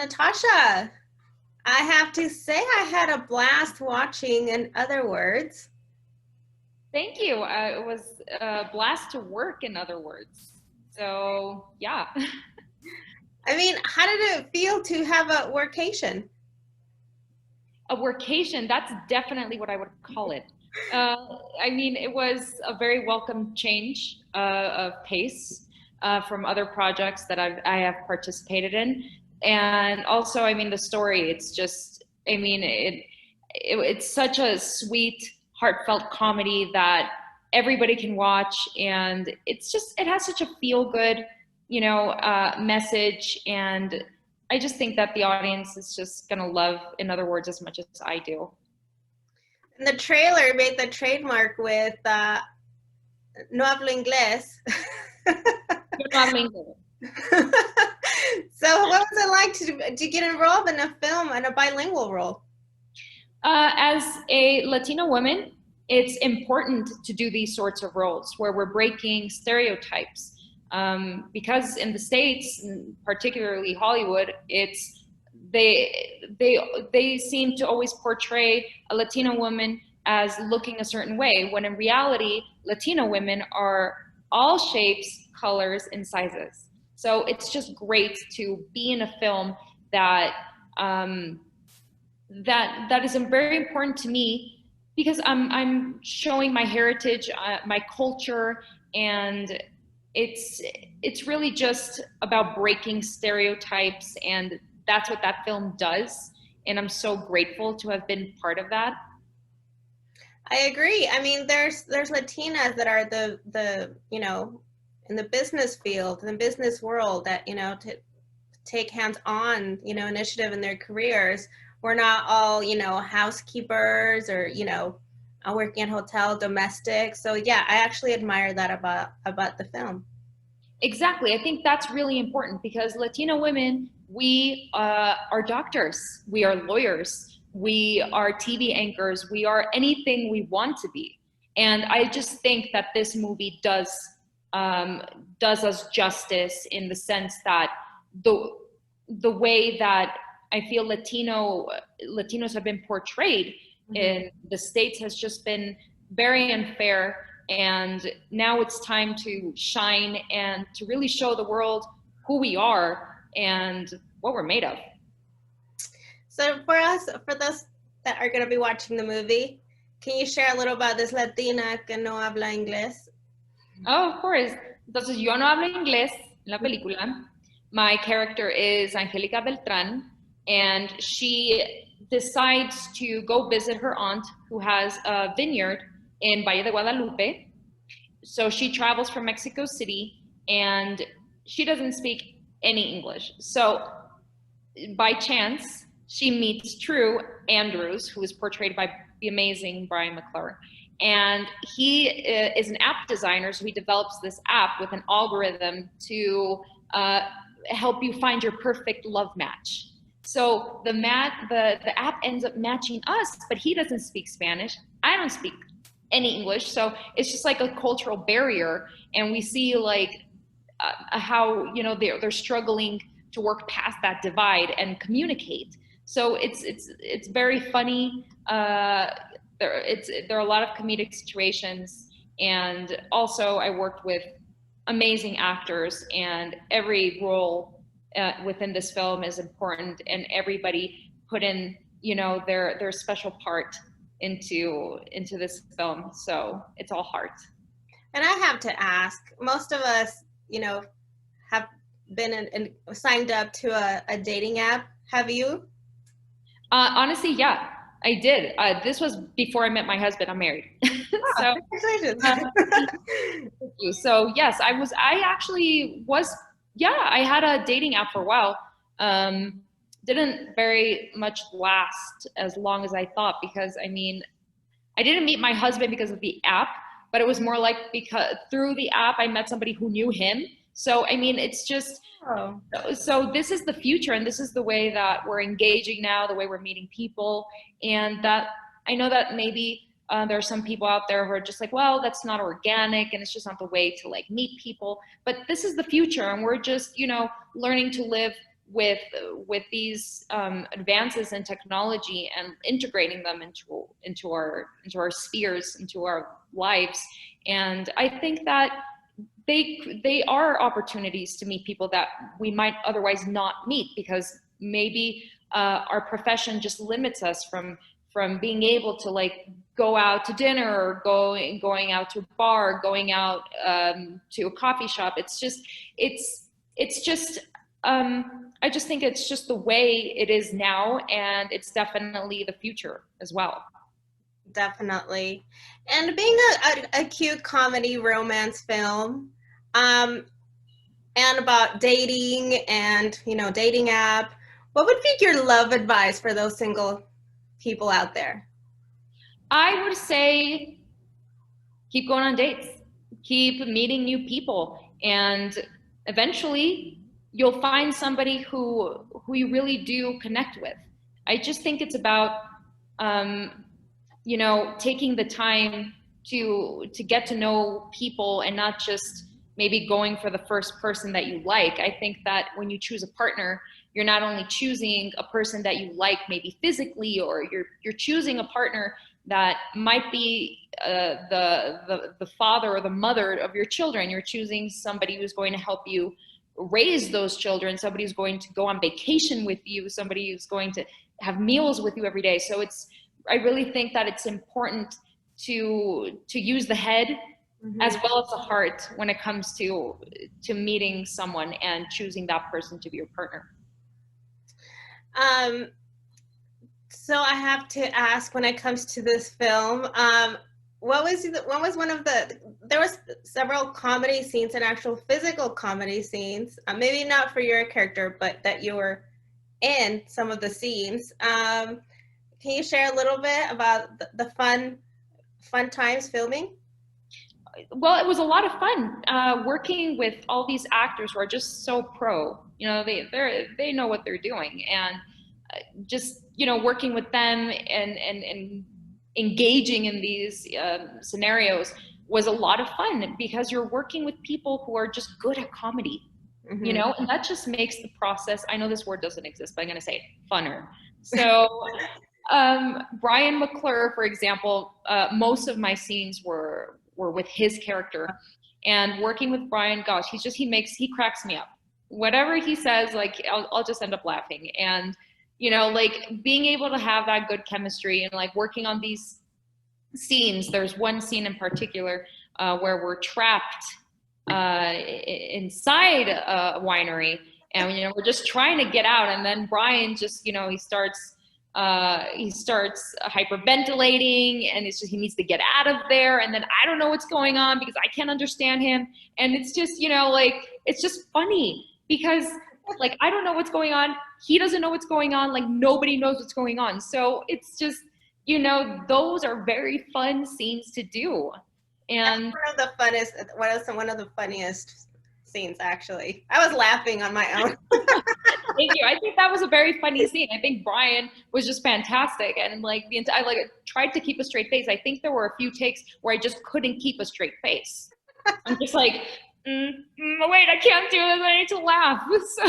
Natasha, I have to say I had a blast watching In Other Words. Thank you. It was a blast to work, in other words. So, yeah. I mean, how did it feel to have a workation? A workation, that's definitely what I would call it. Uh, I mean, it was a very welcome change of pace from other projects that I have participated in. And also, I mean, the story, it's just, I mean, it's such a sweet, heartfelt comedy that everybody can watch. And it's just, it has such a feel good, message. And I just think that the audience is just gonna love In Other Words as much as I do. And the trailer made the trademark with No hablo inglés. Yo no hablo inglés. So what was it like to get involved in a film in a bilingual role? As a Latina woman, it's important to do these sorts of roles where we're breaking stereotypes. Because in the States, particularly Hollywood, it's they seem to always portray a Latina woman as looking a certain way, when in reality, Latina women are all shapes, colors, and sizes. So it's just great to be in a film that that is very important to me because I'm showing my heritage, my culture, and it's really just about breaking stereotypes, and that's what that film does. And I'm so grateful to have been part of that. I agree. I mean, there's Latinas that are the in the business field, in the business world that to take hands-on initiative in their careers. We're not all housekeepers or working at hotel domestic. So yeah, I actually admire that about the film. Exactly. I think that's really important because Latino women, we are doctors, we are lawyers, we are TV anchors, we are anything we want to be. And I just think that this movie does us justice in the sense that the the way that I feel Latinos have been portrayed in the States has just been very unfair. And now it's time to shine and to really show the world who we are and what we're made of. So for those that are going to be watching the movie, can you share a little about this Latina que no habla inglés? Oh, of course. Entonces, yo no hablo inglés en la película. My character is Angelica Beltran, and she decides to go visit her aunt who has a vineyard in Valle de Guadalupe. So she travels from Mexico City, and she doesn't speak any English. So by chance, she meets True Andrews, who is portrayed by the amazing Brian McClure. And he is an app designer, so he develops this app with an algorithm to help you find your perfect love match. So the app ends up matching us, but he doesn't speak Spanish. I don't speak any English, so it's just like a cultural barrier. And we see like how they're struggling to work past that divide and communicate. So it's very funny. There are a lot of comedic situations, and also I worked with amazing actors, and every role within this film is important, and everybody put in their special part into this film. So it's all heart. And I have to ask, most of us, have been signed up to a dating app. Have you? Honestly, yeah, I did. This was before I met my husband. I'm married. Oh, So, congratulations. thank you. So yes, I actually was, yeah, I had a dating app for a while. Didn't very much last as long as I thought, because I mean, I didn't meet my husband because of the app, but it was more like because through the app I met somebody who knew him. So I mean, it's just, Oh. so this is the future, and this is the way that we're engaging now, the way we're meeting people. And that I know that maybe there are some people out there who are just like, well, that's not organic, and it's just not the way to like meet people. But this is the future, and we're just learning to live with these advances in technology and integrating them into our spheres, into our lives. And I think that they are opportunities to meet people that we might otherwise not meet, because maybe our profession just limits us from being able to like go out to dinner, or going out to a bar, going out to a coffee shop. It's just I just think it's just the way it is now, and it's definitely the future as well. Definitely. And being a cute comedy romance film, and about dating and, dating app, what would be your love advice for those single people out there? I would say keep going on dates, keep meeting new people, and eventually you'll find somebody who you really do connect with. I just think it's about taking the time to get to know people, and not just maybe going for the first person that you like. I think that when you choose a partner, you're not only choosing a person that you like maybe physically, or you're choosing a partner that might be the father or the mother of your children. You're choosing somebody who's going to help you raise those children, somebody who's going to go on vacation with you, somebody who's going to have meals with you every day. So I really think that it's important to use the head as well as the heart when it comes to meeting someone and choosing that person to be your partner. So I have to ask, when it comes to this film, what was one of there was several comedy scenes and actual physical comedy scenes, maybe not for your character, but that you were in some of the scenes. Can you share a little bit about the fun times filming? Well, it was a lot of fun working with all these actors who are just so pro. They know what they're doing, and just working with them and engaging in these scenarios was a lot of fun, because you're working with people who are just good at comedy. And that just makes the process, I know this word doesn't exist, but I'm going to say it, funner. So Brian McClure, for example, most of my scenes were with his character, and working with Brian, gosh, he cracks me up. Whatever he says, like I'll just end up laughing. And like being able to have that good chemistry and like working on these scenes. There's one scene in particular where we're trapped inside a winery, and we're just trying to get out, and then Brian just he starts hyperventilating, and he needs to get out of there, and then I don't know what's going on because I can't understand him, and it's just like it's just funny because like I don't know what's going on, he doesn't know what's going on, like nobody knows what's going on. So it's just those are very fun scenes to do. And one of the funniest scenes, actually. I was laughing on my own. Thank you. I think that was a very funny scene. I think Brian was just fantastic, and like I tried to keep a straight face. I think there were a few takes where I just couldn't keep a straight face. I'm just like, wait, I can't do this. I need to laugh. So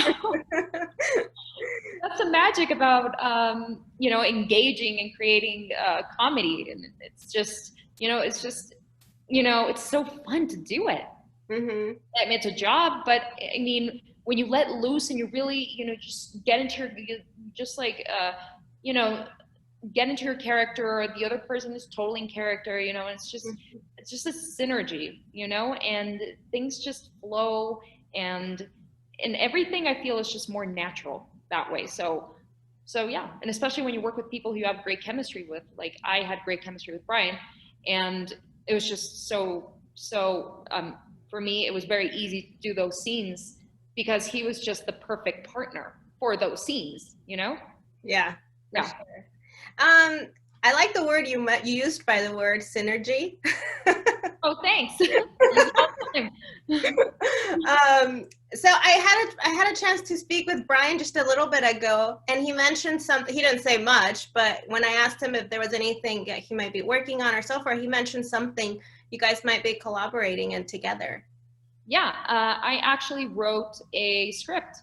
that's the magic about engaging and creating comedy, and it's just it's so fun to do it. I mean, it's a job, but I mean, when you let loose and you really, just get into get into your character, or the other person is totally in character, and it's just a synergy, and things just flow, and everything I feel is just more natural that way. So yeah, and especially when you work with people who you have great chemistry with, like I had great chemistry with Brian, and it was just so for me, it was very easy to do those scenes because he was just the perfect partner for those scenes, Yeah. Yeah. Sure. I like the word you used, by the word synergy. Oh, thanks. So I had a chance to speak with Brian just a little bit ago, and he mentioned something. He didn't say much, but when I asked him if there was anything that he might be working on or so far, he mentioned something you guys might be collaborating in together. Yeah, I actually wrote a script,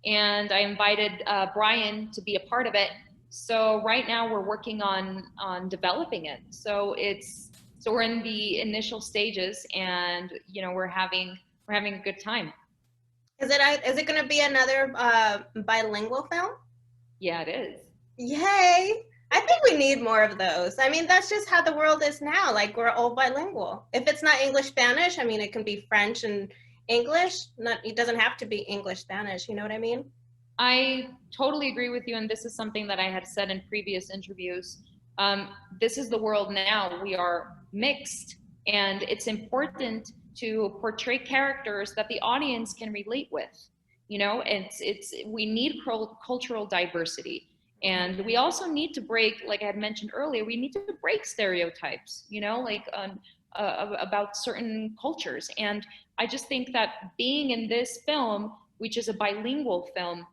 and I invited Brian to be a part of it. So right now we're working on developing it. So we're in the initial stages, and we're having a good time. Is it going to be another bilingual film? Yeah, it is. Yay! I think we need more of those. I mean, that's just how the world is now. Like, we're all bilingual. If it's not English Spanish, I mean, it can be French and English. Not, it doesn't have to be English Spanish. You know what I mean? I totally agree with you, and this is something that I had said in previous interviews. This is the world now. We are mixed, and it's important to portray characters that the audience can relate with. We need cultural diversity, and we also need to break, like I had mentioned earlier, we need to break stereotypes. About certain cultures, and I just think that being in this film, which is a bilingual film,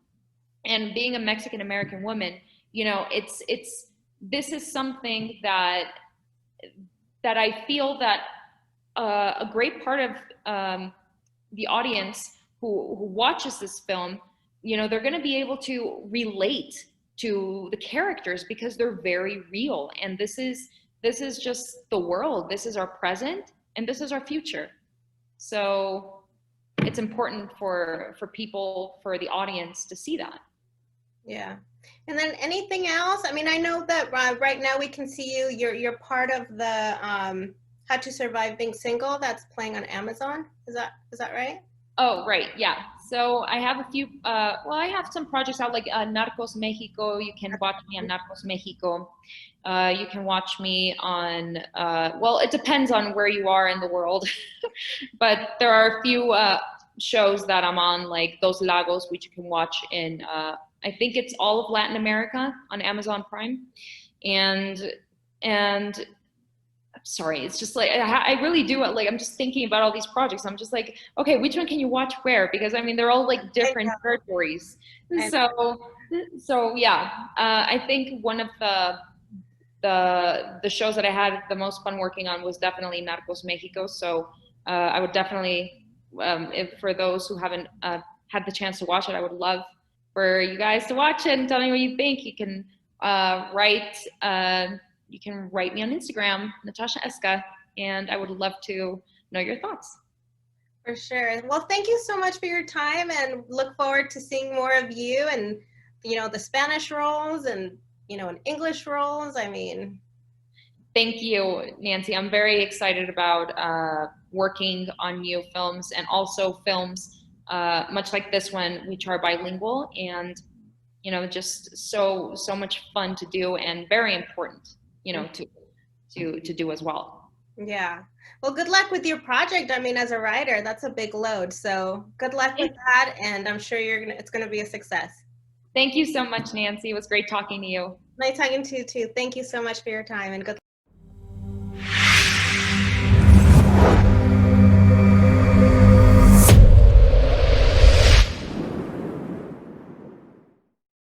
and being a Mexican American woman, it's this is something that I feel that a great part of the audience who watches this film, they're going to be able to relate to the characters because they're very real, and this is just the world. This is our present, and this is our future. So it's important for people, for the audience, to see that. Yeah. And then anything else? I mean, I know that right now we can see you. You're part of the How to Survive Being Single that's playing on Amazon. Is that right? Oh, right. Yeah. So I have a few, I have some projects out, like Narcos Mexico. You can watch me on Narcos Mexico. You can watch me on, it depends on where you are in the world. But there are a few shows that I'm on, like Dos Lagos, which you can watch in, I think it's all of Latin America on Amazon Prime. And sorry, it's just like I really do it. Like, I'm just thinking about all these projects. I'm just like, okay, which one can you watch where? Because I mean, they're all like different territories. So yeah, I think one of the shows that I had the most fun working on was definitely Narcos Mexico. So I would definitely, if for those who haven't had the chance to watch it, I would love for you guys to watch it and tell me what you think. You can write. You can write me on Instagram, Natasha Esca, and I would love to know your thoughts. For sure. Well, thank you so much for your time, and look forward to seeing more of you and, the Spanish roles and, and English roles. I mean. Thank you, Nancy. I'm very excited about working on new films, and also films much like this one, which are bilingual, and, just so much fun to do, and very important, to do as well. Yeah. Well, good luck with your project. I mean, as a writer, that's a big load. So good luck with that, and I'm sure it's gonna be a success. Thank you so much, Nancy. It was great talking to you. Nice talking to you too. Thank you so much for your time, and good